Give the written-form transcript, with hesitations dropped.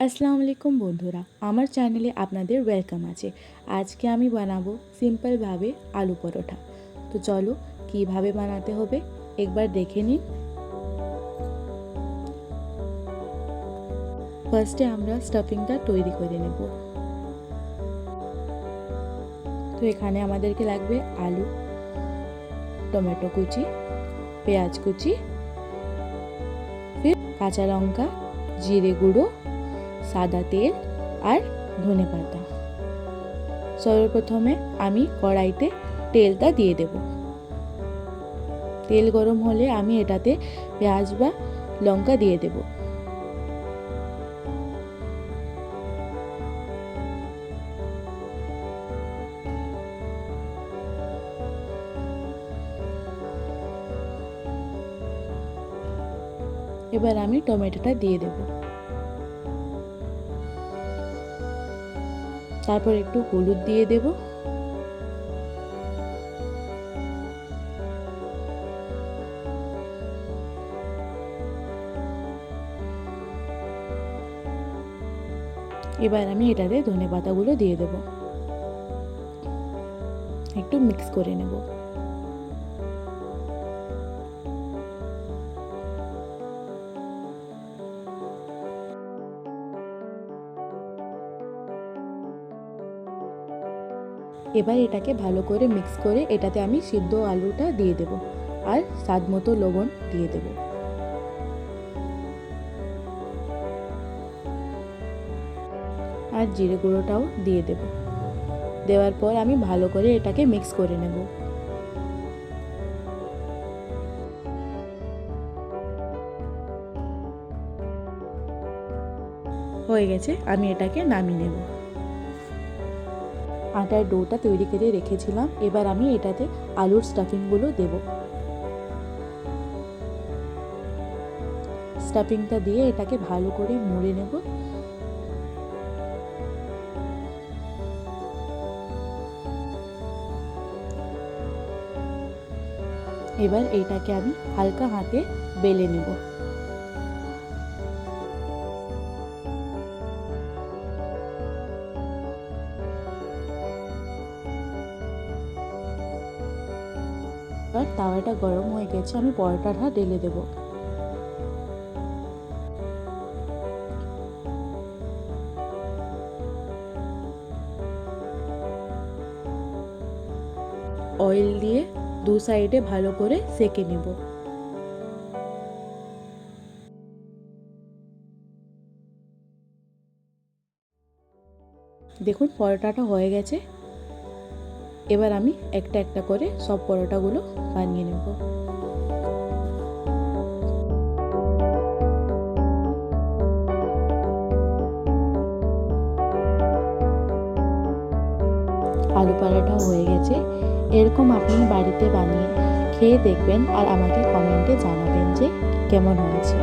আসসালামু আলাইকুম বন্ধুরা, আমার চ্যানেলে আপনাদের ওয়েলকাম আছে। আজকে আমি বানাবো সিম্পলভাবে আলু পরোটা। তো চলো কিভাবে বানাতে হবে একবার দেখে নিন। ফার্স্টে আমরা স্টাফিংটা তৈরি করে নেব। তো এখানে আমাদেরকে লাগবে আলু, টমেটো কুচি, পেঁয়াজ কুচি, ফির কাঁচা লঙ্কা, জিরে গুঁড়ো, সাদা তেল আর ধনেপাতা। সর্বপ্রথমে আমি কড়াইতে তেলটা দিয়ে দেব। তেল গরম হলে আমি এটাতে পেঁয়াজ বা লঙ্কা দিয়ে দেব। এবার আমি টমেটোটা দিয়ে দেব। তারপর একটু হলুদ দিয়ে দেব। এবার আমি এটাতে ধনেপাতাগুলো দিয়ে দেব। একটু মিক্স করে নেব। এবার এটাকে ভালো করে মিক্স করে এটাতে আমি সিদ্ধ আলুটা দিয়ে দেব আর স্বাদ মতো লবণ দিয়ে দেব। আর জিরে গুঁড়োটাও দিয়ে দেব। দেওয়ার পর আমি ভালো করে এটাকে মিক্স করে নেব। হয়ে গেছে, আমি এটাকে নামিয়ে নেব। আটার ডোটা তৈরি করে রেখেছিলাম, এবার আমি এটাতে আলুর স্টাফিংগুলো দেব। স্টাফিংটা দিয়ে এটাকে ভালো করে মুড়ে নেব। এবার এইটাকে আমি হালকা হাতে বেলে নেব। এবার তাওয়াটা গরম হয়ে গেছে, আমি পরোটাটা ঢেলে দেব। অয়েল দিয়ে দু সাইডে ভালো করে সেঁকে নেব। দেখুন পরোটাটা হয়ে গেছে। এবার আমি একটা একটা করে সব পরোটাগুলো বানিয়ে নেব। আলু পরোটা হয়ে গেছে। এরকম আপনি বাড়িতে বানিয়ে খেয়ে দেখবেন আর আমাকে কমেন্টে জানাবেন যে কেমন হয়েছে।